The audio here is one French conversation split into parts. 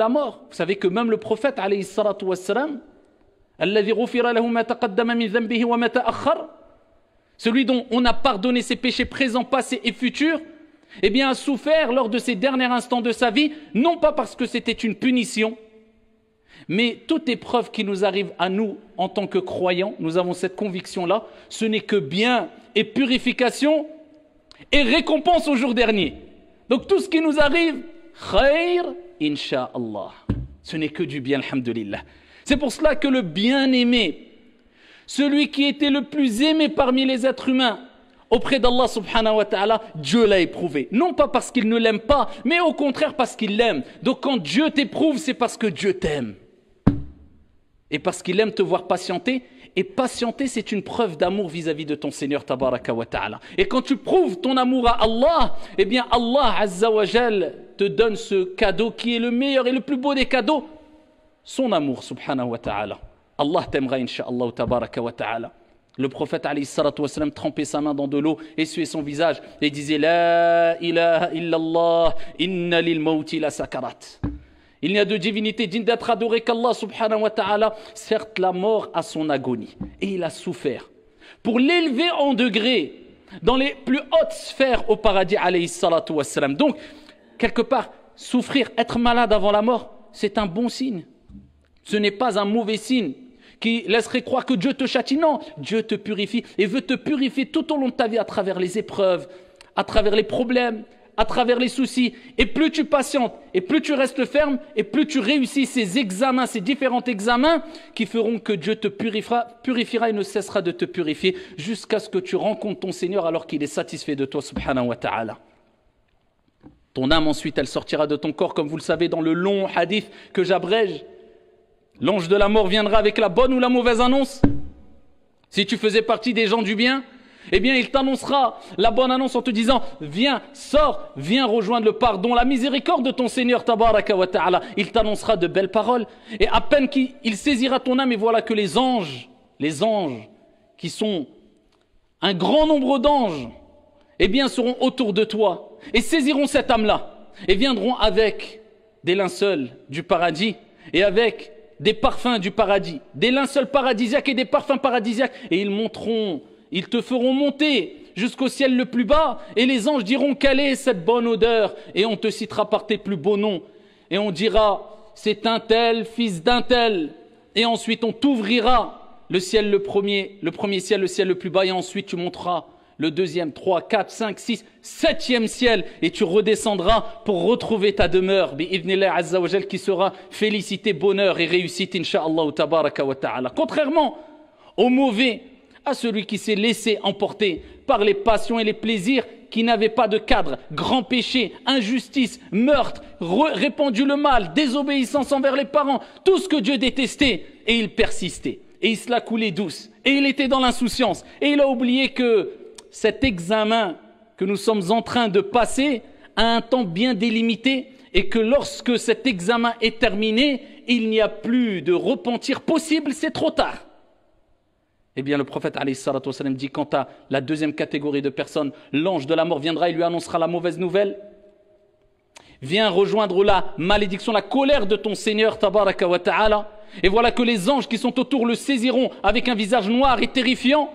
la mort. Vous savez que même le prophète, alayhi salatu wassalam, alladhi ghufira lahu ma taqaddama min dhanbihi wa ma ta'akhkhar, celui dont on a pardonné ses péchés présents, passés et futurs, eh bien a souffert lors de ses derniers instants de sa vie, non pas parce que c'était une punition, mais toute épreuve qui nous arrive à nous en tant que croyants, nous avons cette conviction-là, ce n'est que bien et purification et récompense au jour dernier. Donc tout ce qui nous arrive, khair, insha'Allah. Ce n'est que du bien, alhamdulillah. C'est pour cela que le bien-aimé, celui qui était le plus aimé parmi les êtres humains, auprès d'Allah subhanahu wa ta'ala, Dieu l'a éprouvé. Non pas parce qu'il ne l'aime pas, mais au contraire parce qu'il l'aime. Donc quand Dieu t'éprouve, c'est parce que Dieu t'aime. Et parce qu'il aime te voir patienter. Et patienter, c'est une preuve d'amour vis-à-vis de ton Seigneur tabaraka wa ta'ala. Et quand tu prouves ton amour à Allah, eh bien Allah azza wa jal te donne ce cadeau qui est le meilleur et le plus beau des cadeaux, son amour subhanahu wa ta'ala. Allah t'aimera insha'Allah tabaraka wa ta'ala. Le prophète alayhi salatu wassalam trempait sa main dans de l'eau, essuyait son visage et disait La ilaha illallah, inna lil mawti la sakarat. Il n'y a de divinité digne d'être adorée qu'Allah subhanahu wa ta'ala. Certes, la mort a son agonie et il a souffert. Pour l'élever en degré dans les plus hautes sphères au paradis alayhi salatu wassalam. Donc, quelque part, souffrir, être malade avant la mort, c'est un bon signe. Ce n'est pas un mauvais signe qui laisserait croire que Dieu te châtie. Non, Dieu te purifie et veut te purifier tout au long de ta vie à travers les épreuves, à travers les problèmes, à travers les soucis. Et plus tu patientes, et plus tu restes ferme, et plus tu réussis ces examens, ces différents examens qui feront que Dieu te purifiera et ne cessera de te purifier jusqu'à ce que tu rencontres ton Seigneur alors qu'il est satisfait de toi, subhanahu wa ta'ala. Ton âme ensuite, elle sortira de ton corps, comme vous le savez dans le long hadith que j'abrège. L'ange de la mort viendra avec la bonne ou la mauvaise annonce. Si tu faisais partie des gens du bien, eh bien il t'annoncera la bonne annonce en te disant viens, sors, viens rejoindre le pardon, la miséricorde de ton Seigneur tabaraka wa ta'ala. Il t'annoncera de belles paroles et à peine qu'il saisira ton âme, et voilà que les anges qui sont un grand nombre d'anges, eh bien seront autour de toi et saisiront cette âme-là et viendront avec des linceuls du paradis et avec des parfums du paradis, des linceuls paradisiaques et des parfums paradisiaques, et ils te feront monter jusqu'au ciel le plus bas, et les anges diront quelle est cette bonne odeur, et on te citera par tes plus beaux noms, et on dira c'est un tel, fils d'un tel, et ensuite on t'ouvrira le ciel le premier ciel, le ciel le plus bas, et ensuite tu monteras le deuxième, 3, 4, 5, 6, 7e ciel, et tu redescendras pour retrouver ta demeure, bi'idhnillah azza wa jal, qui sera félicité, bonheur et réussite, insha'Allah tabaraka wa ta'ala. Contrairement au mauvais, à celui qui s'est laissé emporter par les passions et les plaisirs, qui n'avaient pas de cadre, grand péché, injustice, meurtre, répandu le mal, désobéissance envers les parents, tout ce que Dieu détestait, et il persistait, et il se la coulait douce, et il était dans l'insouciance, et il a oublié que cet examen que nous sommes en train de passer a un temps bien délimité, et que lorsque cet examen est terminé, il n'y a plus de repentir possible, c'est trop tard. Eh bien le prophète alayhi salatu wassalam dit quant à la deuxième catégorie de personnes, l'ange de la mort viendra et lui annoncera la mauvaise nouvelle. Viens rejoindre la malédiction, la colère de ton Seigneur tabaraka wa ta'ala. Et voilà que les anges qui sont autour le saisiront avec un visage noir et terrifiant,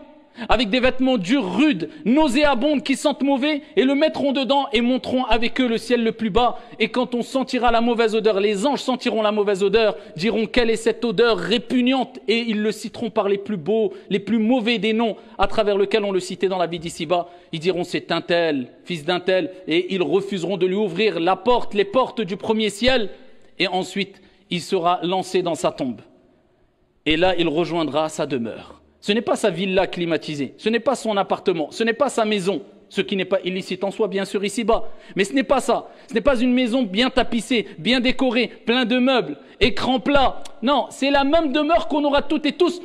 avec des vêtements durs, rudes, nauséabondes, qui sentent mauvais, et le mettront dedans et monteront avec eux le ciel le plus bas. Et quand on sentira la mauvaise odeur, les anges sentiront la mauvaise odeur, diront quelle est cette odeur répugnante, et ils le citeront par les plus beaux, les plus mauvais des noms à travers lesquels on le citait dans la vie d'ici-bas. Ils diront c'est un tel, fils d'un tel, et ils refuseront de lui ouvrir les portes du premier ciel, et ensuite il sera lancé dans sa tombe. Et là il rejoindra sa demeure. Ce n'est pas sa villa climatisée, ce n'est pas son appartement, ce n'est pas sa maison, ce qui n'est pas illicite en soi, bien sûr, ici-bas. Mais ce n'est pas ça. Ce n'est pas une maison bien tapissée, bien décorée, plein de meubles, écran plat. Non, c'est la même demeure qu'on aura toutes et tous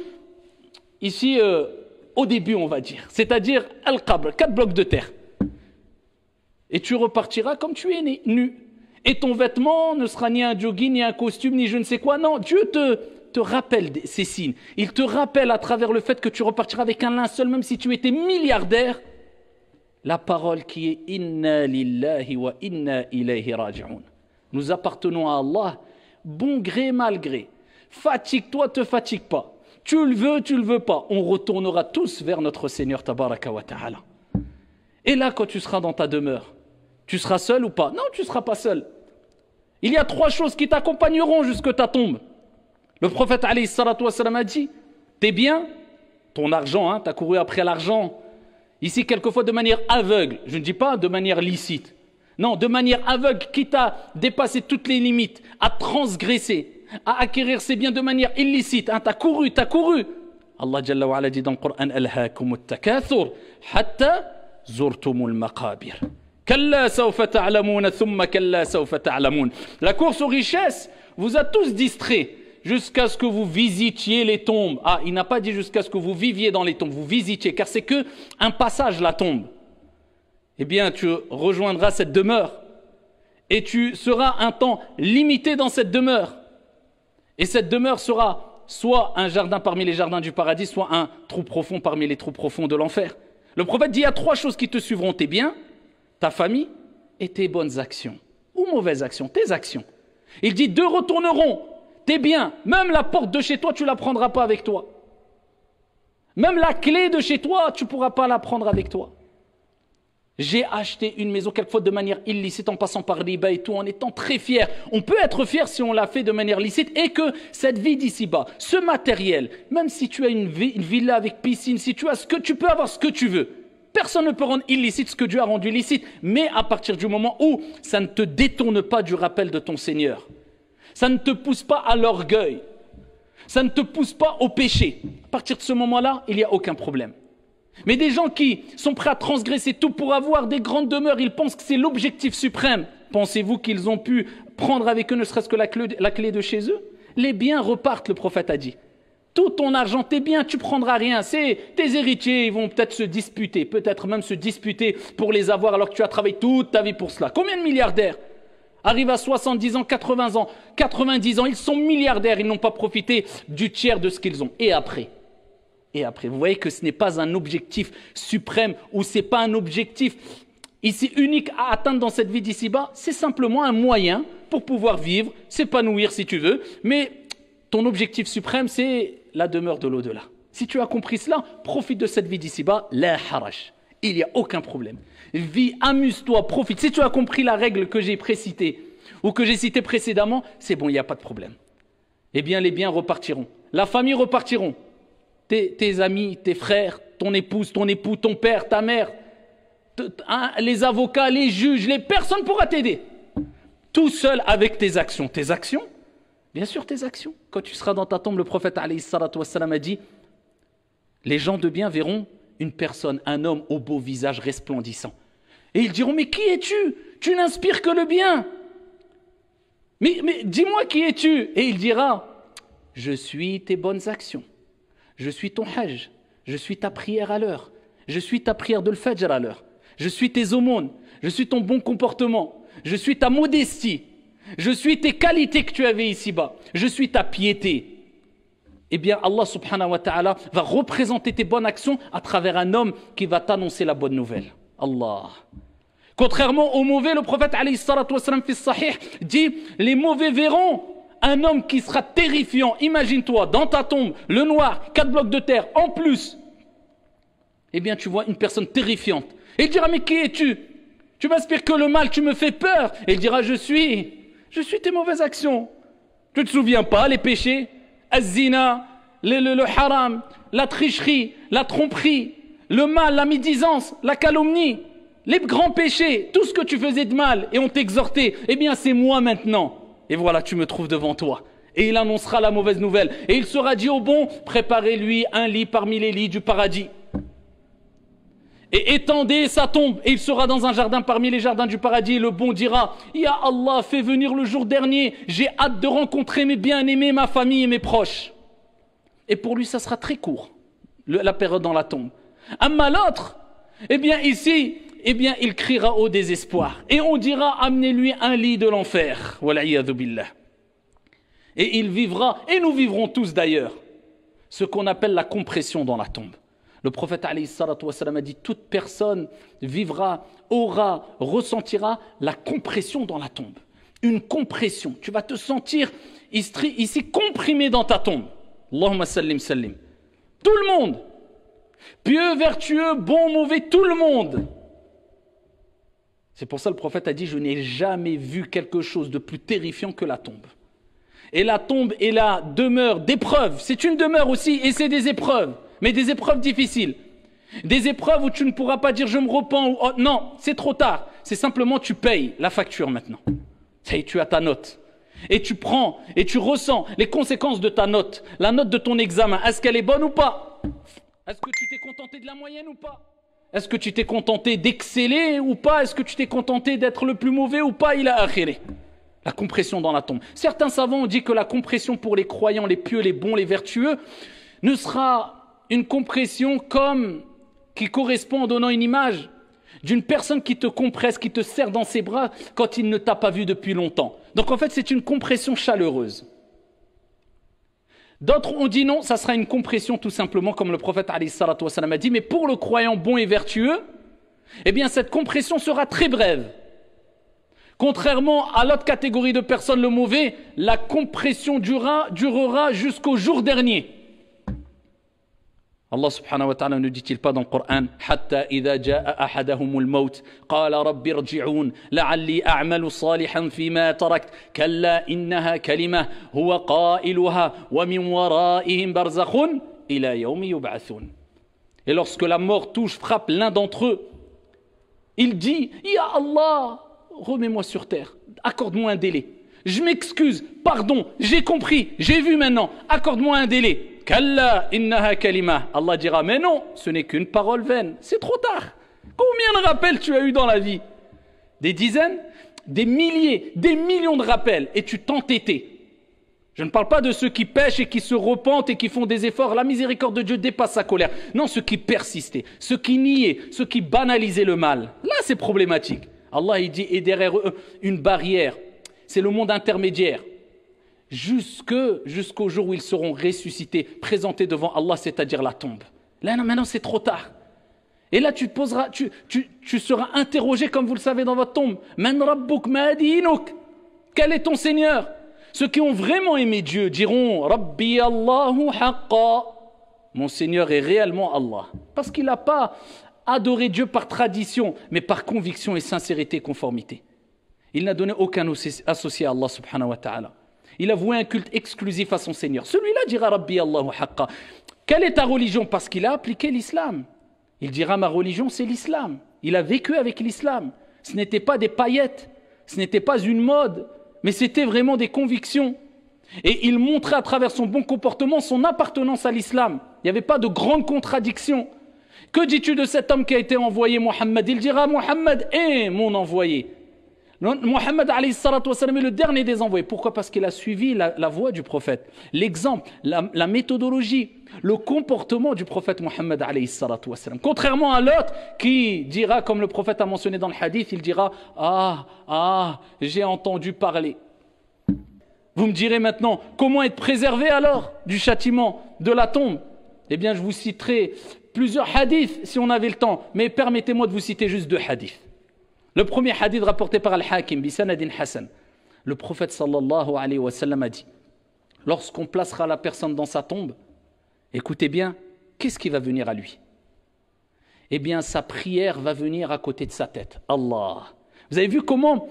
ici au début, on va dire. C'est-à-dire Al-Qabr, 4 blocs de terre. Et tu repartiras comme tu es né, nu. Et ton vêtement ne sera ni un jogging, ni un costume, ni je ne sais quoi. Non, Dieu te rappelle ces signes. Il te rappelle à travers le fait que tu repartiras avec un linceul, même si tu étais milliardaire, la parole qui est « Inna lillahi wa inna ilayhi raji'un ». Nous appartenons à Allah, bon gré, mal gré. Fatigue-toi, te fatigue pas. Tu le veux pas. On retournera tous vers notre Seigneur Tabaraka wa Ta'ala. Et là, quand tu seras dans ta demeure, tu seras seul ou pas? Non, tu ne seras pas seul. Il y a 3 choses qui t'accompagneront jusqu'à ta tombe. Le prophète alayhi salatu wassalam a dit, tes biens, ton argent, tu as couru après l'argent, ici quelquefois de manière aveugle, je ne dis pas de manière licite, non, de manière aveugle, quitte à dépasser toutes les limites, à transgresser, à acquérir ses biens de manière illicite, tu as couru. Allah Jalla wa ala dit dans le Coran, alhaakumut takathur, hatta zurtumul maqabir. La course aux richesses vous a tous distraits jusqu'à ce que vous visitiez les tombes. Ah, il n'a pas dit jusqu'à ce que vous viviez dans les tombes, vous visitiez, car c'est que un passage, la tombe. Eh bien, tu rejoindras cette demeure et tu seras un temps limité dans cette demeure. Et cette demeure sera soit un jardin parmi les jardins du paradis, soit un trou profond parmi les trous profonds de l'enfer. Le prophète dit, il y a 3 choses qui te suivront, tes biens, ta famille et tes bonnes actions. Ou mauvaises actions, tes actions. Il dit, 2 retourneront, tes biens, même la porte de chez toi, tu ne la prendras pas avec toi. Même la clé de chez toi, tu ne pourras pas la prendre avec toi. J'ai acheté une maison quelquefois de manière illicite en passant par riba et tout, en étant très fier. On peut être fier si on l'a fait de manière licite et que cette vie d'ici-bas, ce matériel, même si tu as une villa avec piscine, si tu as ce que tu peux avoir ce que tu veux, personne ne peut rendre illicite ce que Dieu a rendu licite, mais à partir du moment où ça ne te détourne pas du rappel de ton Seigneur, ça ne te pousse pas à l'orgueil, ça ne te pousse pas au péché, à partir de ce moment-là, il n'y a aucun problème. Mais des gens qui sont prêts à transgresser tout pour avoir des grandes demeures, ils pensent que c'est l'objectif suprême. Pensez-vous qu'ils ont pu prendre avec eux ne serait-ce que la clé de chez eux? Les biens repartent, le prophète a dit. Tout ton argent, tes biens, tu prendras rien. C'est tes héritiers, ils vont peut-être se disputer, peut-être même se disputer pour les avoir alors que tu as travaillé toute ta vie pour cela. Combien de milliardaires arrivent à 70 ans, 80 ans, 90 ans, ils sont milliardaires, ils n'ont pas profité du tiers de ce qu'ils ont. Et après, vous voyez que ce n'est pas un objectif suprême ou ce n'est pas un objectif ici unique à atteindre dans cette vie d'ici-bas, c'est simplement un moyen pour pouvoir vivre, s'épanouir si tu veux, mais ton objectif suprême, c'est la demeure de l'au-delà. Si tu as compris cela, profite de cette vie d'ici-bas, la haraj. Il n'y a aucun problème. Vis, amuse-toi, profite. Si tu as compris la règle que j'ai précitée ou que j'ai citée précédemment, c'est bon, il n'y a pas de problème. Eh bien, les biens repartiront. La famille repartiront. Tes amis, tes frères, ton épouse, ton époux, ton père, ta mère, les avocats, les juges, personne ne pourra t'aider. Tout seul avec tes actions. Tes actions? Bien sûr, tes actions. Quand tu seras dans ta tombe, le prophète alayhi salatu wassalam a dit, les gens de bien verront une personne, un homme au beau visage resplendissant. Et ils diront, mais qui es-tu? Tu n'inspires que le bien. Mais dis-moi qui es-tu? Et il dira, je suis tes bonnes actions. Je suis ton hajj, je suis ta prière à l'heure, je suis ta prière de l'fajr à l'heure, je suis tes aumônes, je suis ton bon comportement, je suis ta modestie, je suis tes qualités que tu avais ici-bas, je suis ta piété. Eh bien, Allah subhanahu wa ta'ala va représenter tes bonnes actions à travers un homme qui va t'annoncer la bonne nouvelle. Allah. Contrairement aux mauvais, le prophète alayhi salatu wassalam fi sahih dit, les mauvais verront un homme qui sera terrifiant. Imagine-toi, dans ta tombe, le noir, 4 blocs de terre, en plus. Eh bien, tu vois une personne terrifiante. Et il dira, mais qui es-tu? Tu m'inspires que le mal, tu me fais peur. Et il dira, je suis tes mauvaises actions. Tu ne te souviens pas, les péchés, az-zina, le haram, la tricherie, la tromperie, le mal, la médisance, la calomnie, les grands péchés, tout ce que tu faisais de mal et on t'exhortait. Eh bien, c'est moi maintenant. Et voilà, tu me trouves devant toi. Et il annoncera la mauvaise nouvelle. Et il sera dit au bon, préparez-lui un lit parmi les lits du paradis. Et étendez sa tombe. Et il sera dans un jardin parmi les jardins du paradis. Et le bon dira, Ya Allah, fais venir le jour dernier. J'ai hâte de rencontrer mes bien-aimés, ma famille et mes proches. Et pour lui, ça sera très court, la période dans la tombe. Amma l'autre, eh bien ici, il criera au désespoir. Et on dira, amenez-lui un lit de l'enfer. Wal'iyadhu billah. Et il vivra, et nous vivrons tous d'ailleurs, ce qu'on appelle la compression dans la tombe. Le prophète alayhi salatu wassalam a dit, toute personne vivra, ressentira la compression dans la tombe. Une compression. Tu vas te sentir ici comprimé dans ta tombe. Allahumma sallim sallim. Tout le monde. Pieux, vertueux, bon, mauvais, tout le monde. C'est pour ça que le prophète a dit, je n'ai jamais vu quelque chose de plus terrifiant que la tombe. Et la tombe est la demeure d'épreuves. C'est une demeure aussi, et c'est des épreuves. Mais des épreuves difficiles. Des épreuves où tu ne pourras pas dire je me repens. Ou, oh, non, c'est trop tard. C'est simplement tu payes la facture maintenant. Ça y est, tu as ta note. Et tu prends, et tu ressens les conséquences de ta note. La note de ton examen, est-ce qu'elle est bonne ou pas? Est-ce que tu t'es contenté de la moyenne ou pas? Est-ce que tu t'es contenté d'exceller ou pas? Est-ce que tu t'es contenté d'être le plus mauvais ou pas? Il a akhiré. La compression dans la tombe. Certains savants ont dit que la compression pour les croyants, les pieux, les bons, les vertueux, ne sera une compression comme qui correspond en donnant une image d'une personne qui te compresse, qui te serre dans ses bras quand il ne t'a pas vu depuis longtemps. Donc en fait, c'est une compression chaleureuse. D'autres ont dit non, ça sera une compression tout simplement, comme le prophète alayhi salatu wassalam a dit, mais pour le croyant bon et vertueux, eh bien cette compression sera très brève. Contrairement à l'autre catégorie de personnes, le mauvais, la compression durera jusqu'au jour dernier. Allah subhanahu wa ta'ala ne dit-il pas dans le Coran Hatta idha ja'a ahadahumul maut qala rabbi irji'un la'alli a'malu salihan fima tarakt kalla innaha kalimah huwa qailuha wa min wara'ihim barzakhun ila yawmi yub'athun. Et lorsque la mort frappe l'un d'entre eux, il dit Ya Allah, remets-moi sur terre, accorde-moi un délai. Je m'excuse, pardon, j'ai compris, j'ai vu maintenant, accorde-moi un délai. Kalla innaha kalima. Allah dira, mais non, ce n'est qu'une parole vaine. C'est trop tard. Combien de rappels tu as eu dans la vie? Des dizaines? Des milliers, des millions de rappels. Et tu t'entêtais. Je ne parle pas de ceux qui pêchent et qui se repentent et qui font des efforts. La miséricorde de Dieu dépasse sa colère. Non, ceux qui persistaient, ceux qui niaient, ceux qui banalisaient le mal. Là, c'est problématique. Allah, il dit, et derrière eux, une barrière. C'est le monde intermédiaire. Jusqu'au jour où ils seront ressuscités, présentés devant Allah, c'est-à-dire la tombe. Là, non, maintenant, c'est trop tard. Et là, tu seras interrogé, comme vous le savez, dans votre tombe. Man rabbuk ma dinuk? Quel est ton Seigneur? Ceux qui ont vraiment aimé Dieu diront Rabbi Allahu haqqa. Mon Seigneur est réellement Allah. Parce qu'il n'a pas adoré Dieu par tradition, mais par conviction et sincérité et conformité. Il n'a donné aucun associé à Allah subhanahu wa ta'ala. Il a voué un culte exclusif à son Seigneur. Celui-là dira Rabbi Allahu haqqa. Quelle est ta religion? Parce qu'il a appliqué l'islam. Il dira ma religion c'est l'islam. Il a vécu avec l'islam. Ce n'était pas des paillettes, ce n'était pas une mode, mais c'était vraiment des convictions. Et il montrait à travers son bon comportement son appartenance à l'islam. Il n'y avait pas de grande contradiction. Que dis-tu de cet homme qui a été envoyé, Mohammed? Il dira Mohammed est mon envoyé. Mohammed alayhi salatu wassalam est le dernier des envoyés. Pourquoi? Parce qu'il a suivi la voie du prophète. L'exemple, la méthodologie, le comportement du prophète Mohammed alayhi salatu wassalam. Contrairement à l'autre qui dira, comme le prophète a mentionné dans le hadith, il dira j'ai entendu parler. Vous me direz maintenant, comment être préservé alors du châtiment de la tombe? Eh bien, je vous citerai plusieurs hadiths si on avait le temps, mais permettez-moi de vous citer juste 2 hadiths. Le premier hadith rapporté par Al-Hakim, bisanadin Hassan, le prophète sallallahu alayhi wa sallam a dit, lorsqu'on placera la personne dans sa tombe, écoutez bien, qu'est-ce qui va venir à lui? Eh bien, sa prière va venir à côté de sa tête. Allah. Vous avez vu comment,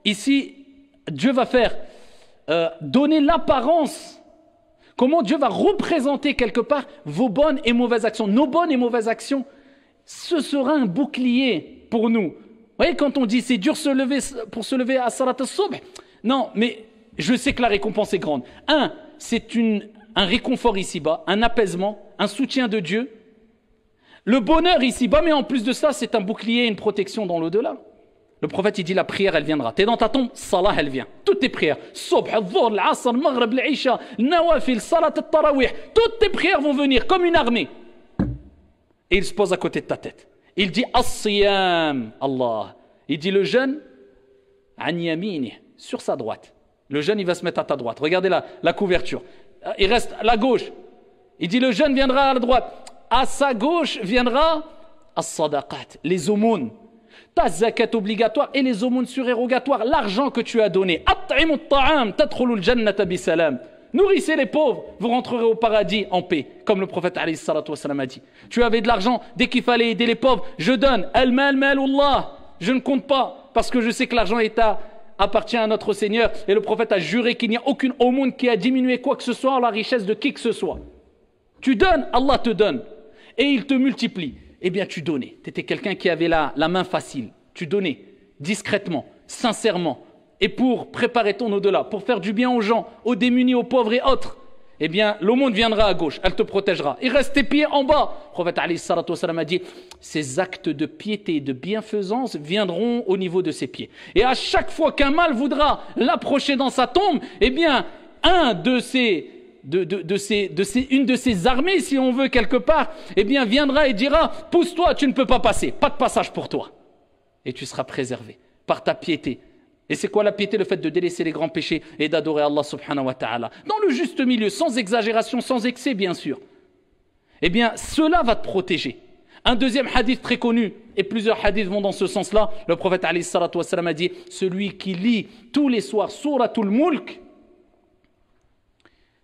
ici, Dieu va faire donner l'apparence, comment Dieu va représenter quelque part vos bonnes et mauvaises actions. Nos bonnes et mauvaises actions, ce sera un bouclier pour nous. Vous voyez, quand on dit c'est dur pour se lever à Salat al-Subh, non, mais je sais que la récompense est grande. C'est un réconfort ici-bas, un apaisement, un soutien de Dieu. Le bonheur ici-bas, mais en plus de ça, c'est un bouclier, une protection dans l'au-delà. Le prophète, il dit la prière, elle viendra. T'es dans ta tombe, salah, elle vient. Toutes tes prières, Subh, al-Dhuhr, al-Asr, al-Maghrib, al-Isha, al-Nawafil, Salat al-Tarawih, toutes tes prières vont venir comme une armée. Et il se pose à côté de ta tête. Il dit as-siyam, Allah. Il dit le jeûne, an yamini, sur sa droite. Le jeûne, il va se mettre à ta droite. Regardez la couverture. Il reste à la gauche. Il dit le jeûne viendra à la droite. À sa gauche viendra as-sadaqat, les aumônes. ta zakat obligatoire et les aumônes surérogatoires, l'argent que tu as donné. At'imu at-ta'am tadkhulul jannata bisalam. Nourrissez les pauvres, vous rentrerez au paradis en paix, comme le prophète alayhi salatu wassalam a dit. Tu avais de l'argent, dès qu'il fallait aider les pauvres, je donne. Al-mal malullah. Je ne compte pas, parce que je sais que l'argent appartient à notre Seigneur. Et le prophète a juré qu'il n'y a aucune aumône qui a diminué quoi que ce soit en la richesse de qui que ce soit. Tu donnes, Allah te donne. Et il te multiplie. Eh bien, tu donnais. Tu étais quelqu'un qui avait la main facile. Tu donnais discrètement, sincèrement. Et pour préparer ton au-delà, pour faire du bien aux gens, aux démunis, aux pauvres et autres, eh bien, l'aumône viendra à gauche, elle te protégera. Il reste tes pieds en bas. Le prophète alayhi salatu wassalam a dit, ces actes de piété et de bienfaisance viendront au niveau de ses pieds. Et à chaque fois qu'un mal voudra l'approcher dans sa tombe, eh bien, une de ces armées, si on veut quelque part, eh bien, viendra et dira, pousse-toi, tu ne peux pas passer, pas de passage pour toi. Et tu seras préservé par ta piété. Et c'est quoi la piété? Le fait de délaisser les grands péchés et d'adorer Allah subhanahu wa ta'ala. Dans le juste milieu, sans exagération, sans excès bien sûr. Eh bien, cela va te protéger. Un deuxième hadith très connu, et plusieurs hadiths vont dans ce sens-là, le prophète alayhi salatu wassalam a dit, celui qui lit tous les soirs Suratul Mulk,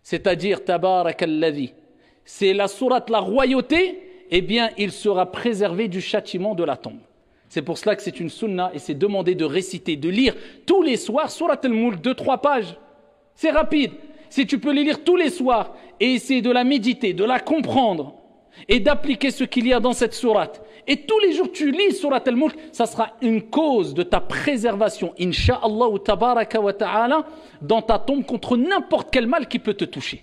c'est-à-dire Tabarakalladhi, c'est la sourate la royauté, eh bien, il sera préservé du châtiment de la tombe. C'est pour cela que c'est une sunna et c'est demandé de réciter, de lire tous les soirs Surat al-Mulk, 2-3 pages. C'est rapide. Si tu peux les lire tous les soirs et essayer de la méditer, de la comprendre et d'appliquer ce qu'il y a dans cette sourate. Et tous les jours tu lis Surat al-Mulk, ça sera une cause de ta préservation, insha'Allah wa tabaraka wa ta'ala, dans ta tombe contre n'importe quel mal qui peut te toucher.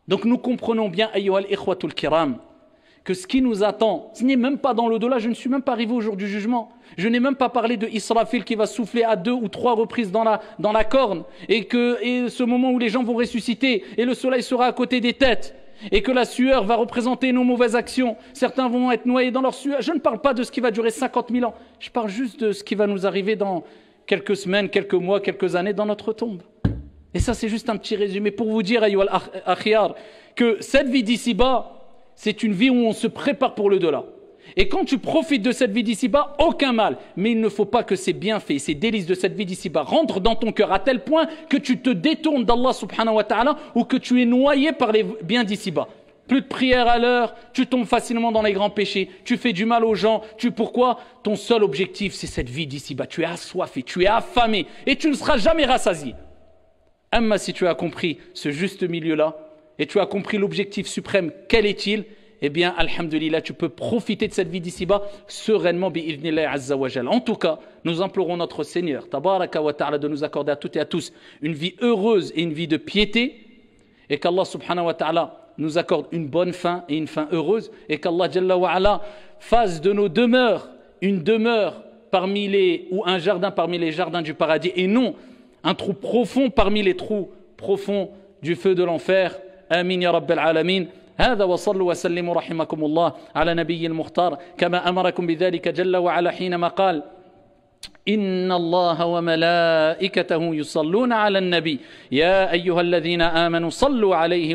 Donc nous comprenons bien, ayyuhal ikhwatul kiram, que ce qui nous attend, ce n'est même pas dans l'au-delà, je ne suis même pas arrivé au jour du jugement. Je n'ai même pas parlé de Israfil qui va souffler à 2 ou 3 reprises dans la corne et ce moment où les gens vont ressusciter et le soleil sera à côté des têtes et que la sueur va représenter nos mauvaises actions. Certains vont être noyés dans leur sueur. Je ne parle pas de ce qui va durer 50 000 ans. Je parle juste de ce qui va nous arriver dans quelques semaines, quelques mois, quelques années dans notre tombe. Et ça, c'est juste un petit résumé pour vous dire, ayyuhal akhyar, que cette vie d'ici-bas, c'est une vie où on se prépare pour le delà. Et quand tu profites de cette vie d'ici-bas, aucun mal. Mais il ne faut pas que ces bienfaits, ces délices de cette vie d'ici-bas rentrent dans ton cœur à tel point que tu te détournes d'Allah subhanahu wa ta'ala ou que tu es noyé par les biens d'ici-bas. Plus de prière à l'heure, tu tombes facilement dans les grands péchés, tu fais du mal aux gens. Pourquoi? Ton seul objectif, c'est cette vie d'ici-bas. Tu es assoiffé, tu es affamé et tu ne seras jamais rassasié. Amma, si tu as compris ce juste milieu-là, et tu as compris l'objectif suprême, quel est-il? Eh bien, alhamdulillah, tu peux profiter de cette vie d'ici-bas sereinement, bi'idhnillah azza wa jal. En tout cas, nous implorons notre Seigneur, tabaraka wa ta'ala, de nous accorder à toutes et à tous une vie heureuse et une vie de piété, et qu'Allah subhanahu wa ta'ala nous accorde une bonne fin et une fin heureuse, et qu'Allah jalla wa ala fasse de nos demeures une demeure ou un jardin parmi les jardins du paradis, et non un trou profond parmi les trous profonds du feu de l'enfer. آمين يا رب العالمين. هذا وصلوا وسلموا رحمكم الله على نبي المختار كما أمركم بذلك جل وعلا حينما قال إن الله وملائكته يصلون على النبي يا أيها الذين آمنوا صلوا عليه